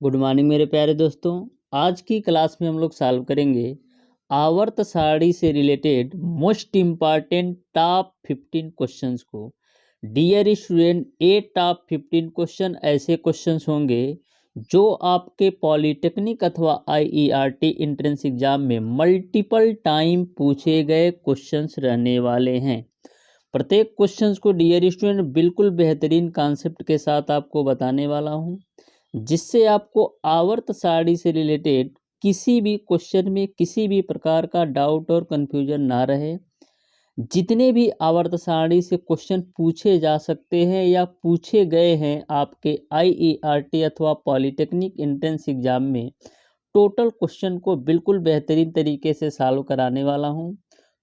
Good morning मेरे प्यारे दोस्तों। आज की क्लास में हम लोग सॉल्व करेंगे आवर्त सारणी से related most important top 15 questions को। डियर स्टूडेंट, ये टॉप 15 क्वेश्चन ऐसे क्वेश्चंस होंगे जो आपके पॉलिटेक्निक अथवा आईईआरटी एंट्रेंस एग्जाम में मल्टीपल टाइम पूछे गए क्वेश्चंस रहने वाले हैं। प्रत्येक क्वेश्चंस को डियर स्टूडेंट बिल्कुल बेहतरीन कॉन्सेप्ट के साथ आपको बताने वाला हूं, जिससे आपको आवर्त सारणी से रिलेटेड किसी भी क्वेश्चन में किसी भी प्रकार का डाउट और कन्फ्यूजन ना रहे। जितने भी आवर्त सारणी से क्वेश्चन पूछे जा सकते हैं या पूछे गए हैं आपके आईईआरटी अथवा पॉलिटेक्निक एंट्रेंस एग्जाम में, टोटल क्वेश्चन को बिल्कुल बेहतरीन तरीके से सॉल्व कराने वाला हूं।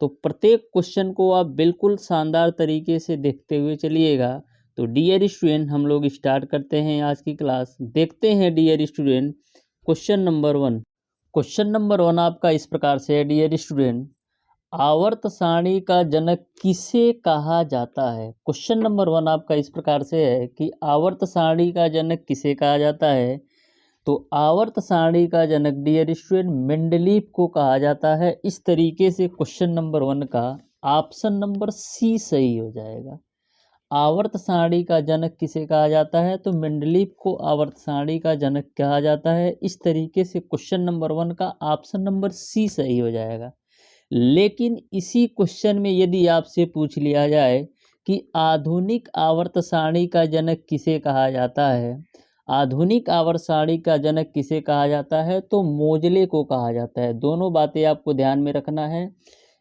तो प्रत्येक क्वेश्चन को आप बिल्कुल शानदार तरीके से देखते हुए चलिएगा। तो डियर स्टूडेंट, हम लोग स्टार्ट करते हैं आज की क्लास। देखते हैं dear student, question number 1। Question number 1 आपका इस प्रकार से है डियर स्टूडेंट, आवर्त सारणी का जनक किसे कहा जाता है। क्वेश्चन नंबर 1 आपका इस प्रकार से है कि आवर्त सारणी का जनक किसे कहा जाता है। तो आवर्त सारणी का जनक डियर स्टूडेंट मेंडलीव को कहा जाता है। इस तरीके से क्वेश्चन नंबर 1 का ऑप्शन नंबर सी सही हो जाएगा। आवर्त सारणी का जनक किसे कहा जाता है, तो मेंडलीव को आवर्त सारणी का जनक कहा जाता है। इस तरीके से क्वेश्चन नंबर 1 का ऑप्शन नंबर सी सही हो जाएगा। लेकिन इसी क्वेश्चन में यदि आपसे पूछ लिया जाए कि आधुनिक आवर्त सारणी का जनक किसे कहा जाता है, आधुनिक आवर्त सारणी का जनक किसे कहा जाता है, तो मोजले को कहा जाता है। दोनों बातें आपको ध्यान में रखना है।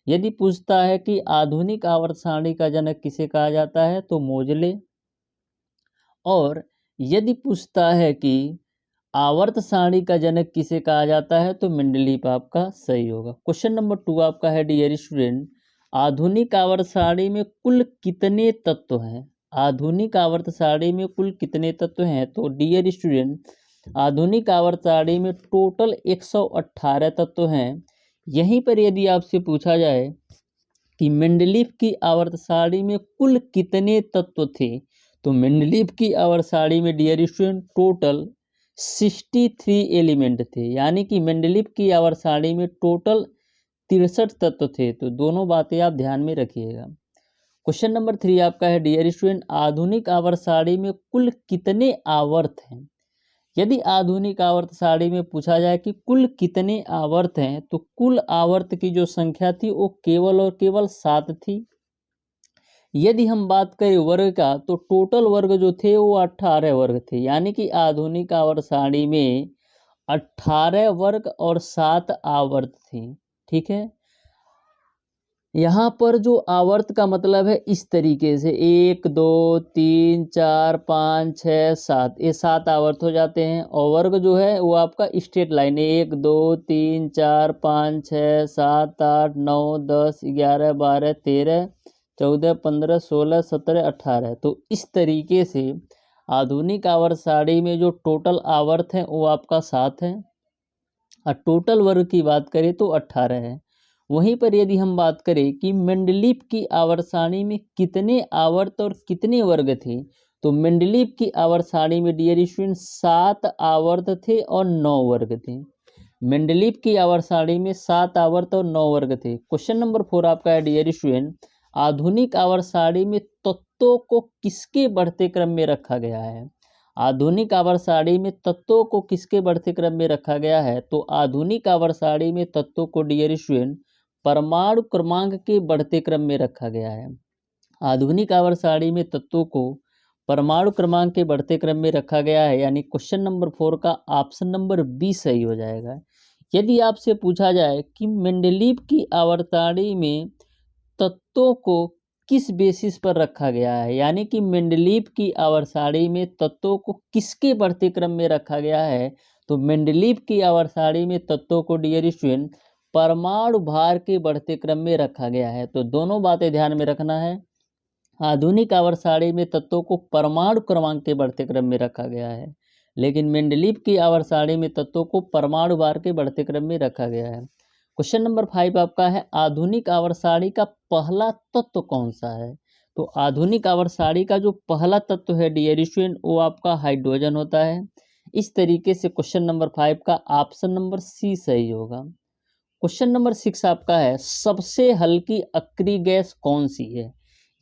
यदि पूछता है कि आधुनिक आवर्त सारणी का जनक किसे कहा जाता है, तो मोजले। और यदि पूछता है कि आवर्त सारणी का जनक किसे कहा जाता है, तो मेंडलीव आपका सही होगा। क्वेश्चन नंबर 2 आपका है डियर स्टूडेंट, आधुनिक आवर्त सारणी में कुल कितने तत्व हैं। आधुनिक आवर्त सारणी में कुल कितने तत्व हैं, तो डियर स्टूडेंट आधुनिक आवर्त सारणी में टोटल 118 तत्व हैं। यहीं पर यदि आपसे पूछा जाए कि मेंडलीव की आवर्त सारणी में कुल कितने तत्व थे, तो मेंडलीव की आवर्त सारणी में डियर स्टूडेंट टोटल 63 एलिमेंट थे। यानी कि मेंडलीव की आवर्त सारणी में टोटल 63 तत्व थे। तो दोनों बातें आप ध्यान में रखिएगा। क्वेश्चन नंबर 3 आपका है डियर स्टूडेंट, आधुनिक आवर्त सारणी में कुल कितने आवर्त हैं। यदि आधुनिक आवर्त सारणी में पूछा जाए कि कुल कितने आवर्त हैं, तो कुल आवर्त की जो संख्या थी वो केवल और केवल 7 थी। यदि हम बात करें वर्ग का, तो टोटल वर्ग जो थे वो 18 वर्ग थे। यानी कि आधुनिक आवर्त सारणी में 18 वर्ग और 7 आवर्त थी। ठीक है, यहाँ पर जो आवर्त का मतलब है इस तरीके से 1 2 3 4 5 6 7, ये 7 आवर्त हो जाते हैं। और वर्ग जो है वो आपका स्ट्रेट लाइन है, 1 2 3 4 5 6 7 8 9 10 11 12 13 14 15 16 17 18। तो इस तरीके से आधुनिक आवर्त सारणी में जो टोटल आवर्त हैं वो आपका 7 है, और टोटल वर्ग की बात करें तो 18 है। वहीं पर यदि हम बात करें कि मेंडलीव की आवर्त सारणी में कितने आवर्त और कितने वर्ग थे, तो मेंडलीव की आवर्त सारणी में डियर स्टूडेंट 7 आवर्त थे और 9 वर्ग थे। मेंडलीव की आवर्त सारणी में 7 आवर्त और 9 वर्ग थे। क्वेश्चन नंबर 4 आपका है डियर स्टूडेंट, आधुनिक आवर्त सारणी में तत्वों को किसके बढ़ते क्रम में रखा गया है। आधुनिक आवर्त सारणी में तत्वों को किसके बढ़ते क्रम में रखा गया है, तो आधुनिक आवर्त सारणी में तत्वों को डियर स्टूडेंट परमाणु क्रमांक के बढ़ते क्रम में रखा गया है। आधुनिक आवर्त सारणी में तत्वों को परमाणु क्रमांक के बढ़ते क्रम में रखा गया है। यानी क्वेश्चन नंबर 4 का ऑप्शन नंबर बी सही हो जाएगा। यदि आपसे पूछा जाए कि मेंडलीव की आवर्त सारणी में तत्वों को किस बेसिस पर रखा गया है, यानी कि मेंडलीव की आवर्त सारणी में तत्वों को किसके बढ़ते क्रम में रखा गया है, तो मेंडलीव की आवर्त सारणी में तत्वों को डियर स्टूडेंट परमाणु भार के बढ़ते क्रम में रखा गया है। तो दोनों बातें ध्यान में रखना है। आधुनिक आवर्त सारणी में तत्वों को परमाणु क्रमांक के बढ़ते क्रम में रखा गया है, लेकिन मेंडलीव की आवर्त सारणी में तत्वों को परमाणु भार के बढ़ते क्रम में रखा गया है। क्वेश्चन नंबर 5 आपका है, आधुनिक आवर्त सारणी का पहला तत्व कौन सा है। तो आधुनिक आवर्त सारणी का जो पहला तत्व है डियर स्टूडेंट वो आपका हाइड्रोजन होता है। इस तरीके से क्वेश्चन नंबर 5 का ऑप्शन नंबर सी सही होगा। क्वेश्चन नंबर 6 आपका है, सबसे हल्की अक्री गैस कौन सी है?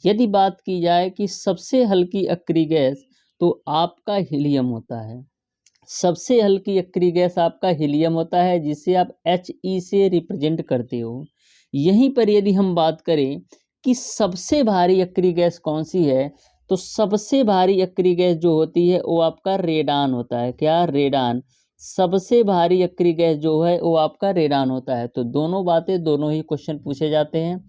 यदि बात की जाए कि सबसे हल्की अक्री गैस, तो आपका हीलियम होता है। सबसे हल्की अक्री गैस आपका हीलियम होता है, जिसे आप He से रिप्रेजेंट करते हो। यहीं पर यदि हम बात करें कि सबसे भारी अक्री गैस कौन सी है, तो सबसे भारी अक्री गैस जो होती है वो आपका रेडान होता है। क्या? रेडान। सबसे भारी अक्री गैस जो है वो आपका रेडान होता है। तो दोनों बातें, दोनों ही क्वेश्चन पूछे जाते हैं।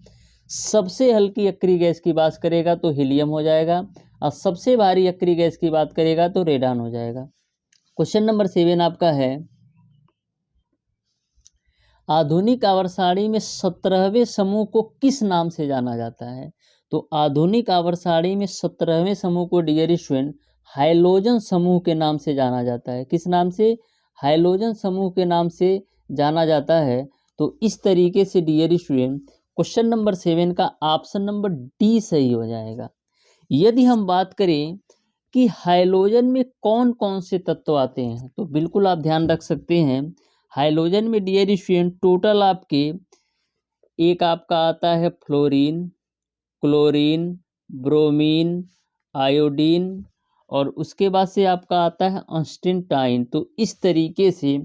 सबसे हल्की अक्री गैस की बात करेगा तो हीलियम हो जाएगा, और सबसे भारी अक्री गैस की बात करेगा तो रेडान हो जाएगा। क्वेश्चन नंबर 7 आपका है, आधुनिक आवर्त में 17वें समूह को किस नाम से जाना जाता है? तो आधुनिक आवर्त में 17वें समूह को डियर स्टूडेंट हाइलोजन समूह के नाम से जाना जाता है। किस नाम से? हाइलोजन समूह के नाम से जाना जाता है। तो इस तरीके से डियर स्टूडेंट क्वेश्चन नंबर 7 का ऑप्शन नंबर डी सही हो जाएगा। यदि हम बात करें कि हाइलोजन में कौन कौन से तत्व आते हैं, तो बिल्कुल आप ध्यान रख सकते हैं। हाइलोजन में डियर स्टूडेंट टोटल आपके एक आपका आता है फ्लोरीन, क्लोरीन, ब्रोमीन, आयोडीन, और उसके बाद से आपका आता है अस्टेटाइन। तो इस तरीके से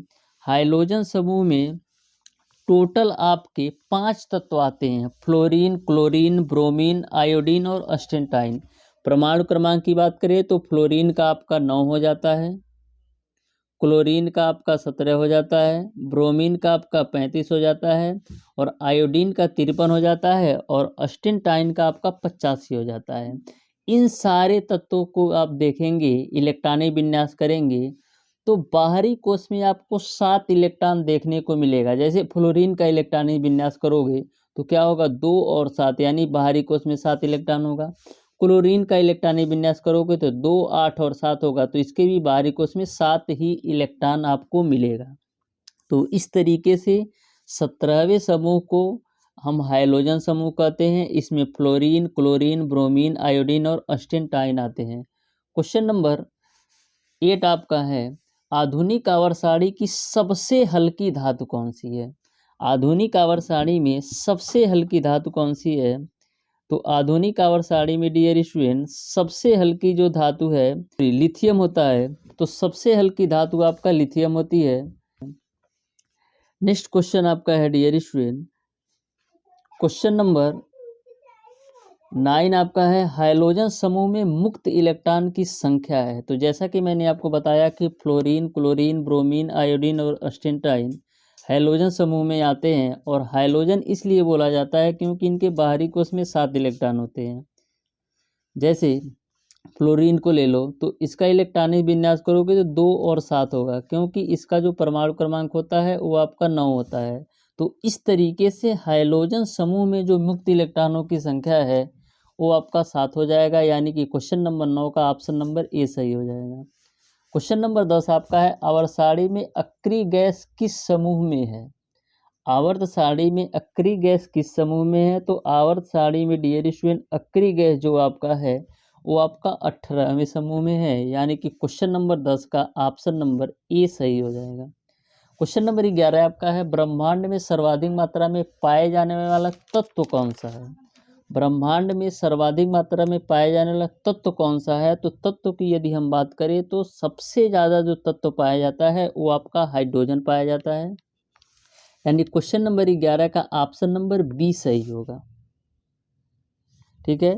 हाइलोजन समूह में टोटल आपके 5 तत्व आते हैं, फ्लोरीन, क्लोरीन, ब्रोमीन, आयोडीन और अस्टेटाइन। परमाणु क्रमांक की बात करें तो फ्लोरीन का आपका 9 हो जाता है, क्लोरीन का आपका 17 हो जाता है, ब्रोमीन का आपका 35 हो जाता है, और आयोडीन का 53 हो जाता है, और अस्टेटाइन का आपका 85 हो जाता है। इन सारे तत्वों को आप देखेंगे, इलेक्ट्रॉनिक विन्यास करेंगे, तो बाहरी कोश में आपको 7 इलेक्ट्रॉन देखने को मिलेगा। जैसे फ्लोरीन का इलेक्ट्रॉनिक विन्यास करोगे तो क्या होगा? 2 और 7, यानी बाहरी कोश में 7 इलेक्ट्रॉन होगा। क्लोरीन का इलेक्ट्रॉनिक विन्यास करोगे तो 2, 8 और 7 होगा, तो इसके भी बाहरी कोश में 7 ही इलेक्ट्रॉन आपको मिलेगा। तो इस तरीके से 17वें समूह को हम हाइलोजन समूह कहते हैं। इसमें फ्लोरीन, क्लोरीन, ब्रोमीन, आयोडीन और अस्टेटाइन आते हैं। क्वेश्चन नंबर 8 आपका है, आधुनिक आवर्त सारणी की सबसे हल्की धातु कौन सी है? आधुनिक आवर्त सारणी में सबसे हल्की धातु कौन सी है? तो आधुनिक आवर्त सारणी में डियर स्टूडेंट सबसे हल्की जो धातु है लिथियम होता है। तो सबसे हल्की धातु आपका लिथियम होती है। नेक्स्ट क्वेश्चन आपका है डियर स्टूडेंट, क्वेश्चन नंबर 9 आपका है, हाइलोजन समूह में मुक्त इलेक्ट्रॉन की संख्या है। तो जैसा कि मैंने आपको बताया कि फ्लोरीन, क्लोरीन, ब्रोमीन, आयोडीन और अस्टेटाइन हाइलोजन समूह में आते हैं, और हाइलोजन इसलिए बोला जाता है क्योंकि इनके बाहरी कोश में 7 इलेक्ट्रॉन होते हैं। जैसे फ्लोरीन को ले लो, तो इसका इलेक्ट्रॉनिक विन्यास करोगे तो 2 और 7 होगा, क्योंकि इसका जो परमाणु क्रमांक होता है वो आपका 9 होता है। तो इस तरीके से हाइलोजन समूह में जो मुक्त इलेक्ट्रॉनों की संख्या है वो आपका 7 हो जाएगा, यानी कि क्वेश्चन नंबर 9 का ऑप्शन नंबर ए सही हो जाएगा। क्वेश्चन नंबर 10 आपका है, आवर्त सारणी में अक्रिय गैस किस समूह में है? आवर्त सारणी में अक्रिय गैस किस समूह में है? तो आवर्त सारणी में डियर स्टूडेंट अक्रिय गैस जो आपका है वो आपका 18वें समूह में है, यानी कि क्वेश्चन नंबर 10 का ऑप्शन नंबर ए सही हो जाएगा। क्वेश्चन नंबर 11 आपका है, ब्रह्मांड में सर्वाधिक मात्रा में पाए जाने वाला तत्व कौन सा है? ब्रह्मांड में सर्वाधिक मात्रा में पाया जाने वाला तत्व कौन सा है? तो तत्व की यदि हम बात करें तो सबसे ज़्यादा जो तत्व पाया जाता है वो आपका हाइड्रोजन पाया जाता है, यानी क्वेश्चन नंबर 11 का ऑप्शन नंबर बी सही होगा। ठीक है।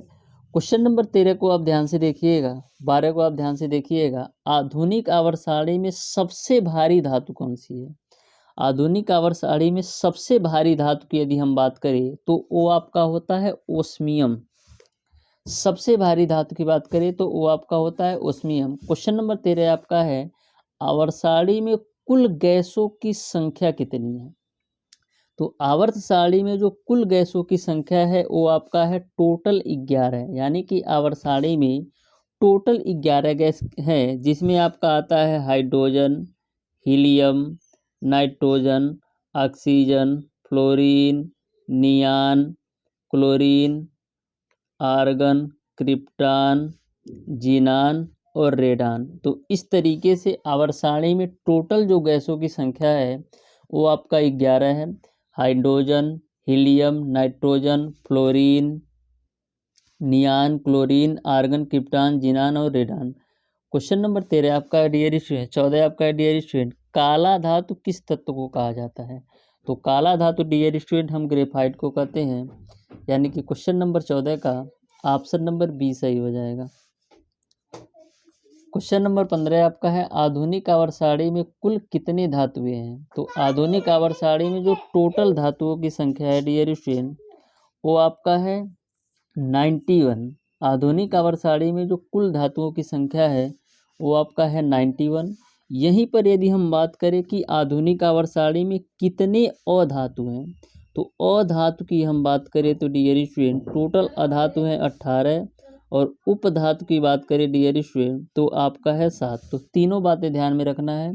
क्वेश्चन नंबर 13 को आप ध्यान से देखिएगा, 12 को आप ध्यान से देखिएगा, आधुनिक आवर्त सारणी में सबसे भारी धातु कौन सी है? आधुनिक आवर्त सारणी में सबसे भारी धातु की यदि हम बात करें तो वो आपका होता है ओस्मियम। सबसे भारी धातु की बात करें तो वो आपका होता है ओस्मियम। क्वेश्चन नंबर 13 आपका है, आवर्त सारणी में कुल गैसों की संख्या कितनी है? तो आवर्त सारणी में जो कुल गैसों की संख्या है वो आपका है टोटल 11, यानी कि आवर्त सारणी में टोटल 11 गैस है, जिसमें आपका आता है hydrogen, helium, nitrogen, oxygen, fluorine, neon, chlorine, argon, krypton, xenon और रेडान। तो इस तरीके से आवर्त सारणी में टोटल जो गैसों की संख्या है वो आपका 11 है। Hydrogen, helium, nitrogen, fluorine, neon, chlorine, argon, krypton, xenon और रेडान। क्वेश्चन नंबर 13 आपका है डियर स्टूडेंट, 14 आपका है डियर स्टूडेंट, काला धातु किस तत्व को कहा जाता है? तो काला धातु डियर स्टूडेंट हम ग्रेफाइट को कहते हैं, यानी कि क्वेश्चन नंबर 14 का ऑप्शन नंबर बी सही हो जाएगा। क्वेश्चन नंबर 15 आपका है, आधुनिक आवर्त सारणी में कुल कितने धातुएं हैं? तो आधुनिक आवर्त सारणी में जो टोटल धातुओं की संख्या है डियर स्टूडेंट वो आपका है 91। आधुनिक आवर्त सारणी में जो कुल धातुओं की संख्या है वो आपका है 91। यहीं पर यदि हम बात करें कि आधुनिक आवर्त सारणी में कितने अधातु हैं, तो अधातु की हम बात करें तो डियर स्टूडेंट टोटल अधातु हैं 18, और उपधातु की बात करें डियर स्टूडेंट तो आपका है 7। तो तीनों बातें ध्यान में रखना है।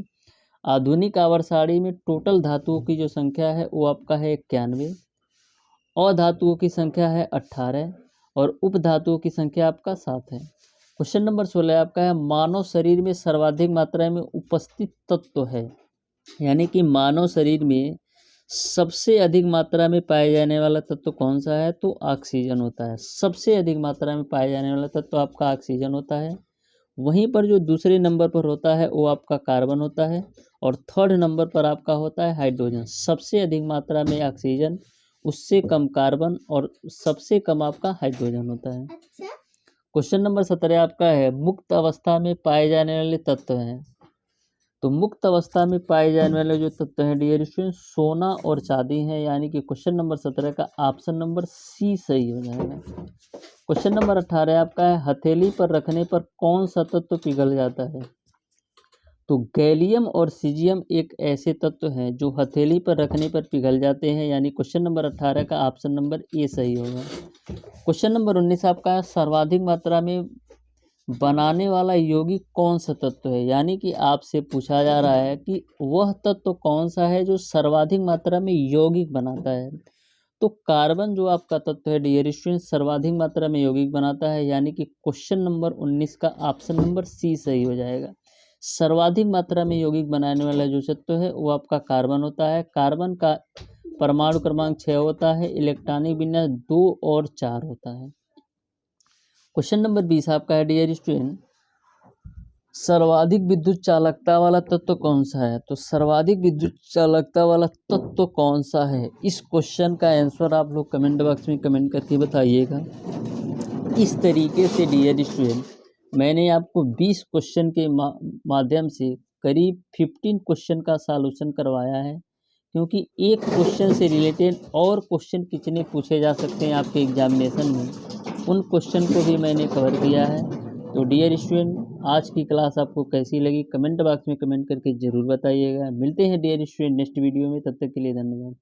आधुनिक आवर्त सारणी में टोटल धातुओं की जो संख्या है वो आपका है 91, अधातुओं की संख्या है 18 और उपधातुओं की संख्या आपका 7 है। क्वेश्चन नंबर 16 आपका है, मानव शरीर में सर्वाधिक मात्रा में उपस्थित तत्व है, यानी कि मानव शरीर में सबसे अधिक मात्रा में पाए जाने वाला तत्व कौन सा है? तो ऑक्सीजन होता है। सबसे अधिक मात्रा में पाए जाने वाला तत्व आपका ऑक्सीजन होता है। वहीं पर जो दूसरे नंबर पर होता है वो आपका कार्बन होता है, और थर्ड नंबर पर आपका होता है हाइड्रोजन। सबसे अधिक मात्रा में ऑक्सीजन, उससे कम कार्बन और सबसे कम आपका हाइड्रोजन होता है। क्वेश्चन नंबर 17 आपका है, मुक्त अवस्था में पाए जाने वाले तत्व हैं। तो मुक्त अवस्था में पाए जाने वाले जो तत्व हैं डियर स्टूडेंट सोना और चांदी हैं, यानी कि क्वेश्चन नंबर 17 का ऑप्शन नंबर सी सही हो जाएगा। क्वेश्चन नंबर 18 आपका है, हथेली पर रखने पर कौन सा तत्व पिघल जाता है? तो गैलियम और सीजियम एक ऐसे तत्व हैं जो हथेली पर रखने पर पिघल जाते हैं, यानी क्वेश्चन नंबर 18 का ऑप्शन नंबर ए सही होगा। क्वेश्चन नंबर 19 आपका है, सर्वाधिक मात्रा में बनाने वाला यौगिक कौन सा तत्व है? यानी कि आपसे पूछा जा रहा है कि वह तत्व कौन सा है जो सर्वाधिक मात्रा में यौगिक बनाता है। तो कार्बन जो आपका तत्व है डियर स्टूडेंट सर्वाधिक मात्रा में यौगिक बनाता है, यानी कि क्वेश्चन नंबर 19 का ऑप्शन नंबर सी सही हो जाएगा। सर्वाधिक मात्रा में यौगिक बनाने वाला जो तत्व है वो आपका कार्बन होता है। कार्बन का परमाणु क्रमांक 6 होता है, इलेक्ट्रॉनिक विन्यास 2 और 4 होता है। क्वेश्चन नंबर 20 आपका है डियर स्टूडेंट, सर्वाधिक विद्युत चालकता वाला तत्व कौन सा है? तो सर्वाधिक विद्युत चालकता वाला तत्व कौन सा है? इस क्वेश्चन का आंसर आप लोग कमेंट बॉक्स में कमेंट करके बताइएगा। इस तरीके से डियर स्टूडेंट मैंने आपको 20 क्वेश्चन के माध्यम से करीब 15 क्वेश्चन का सॉल्यूशन करवाया है, क्योंकि एक क्वेश्चन से रिलेटेड और क्वेश्चन कितने पूछे जा सकते हैं आपके एग्जामिनेशन में, उन क्वेश्चन को भी मैंने कवर किया है। तो डियर स्टूडेंट आज की क्लास आपको कैसी लगी कमेंट बॉक्स में कमेंट करके ज़रूर बताइएगा। मिलते हैं डियर स्टूडेंट नेक्स्ट वीडियो में, तब तक के लिए धन्यवाद।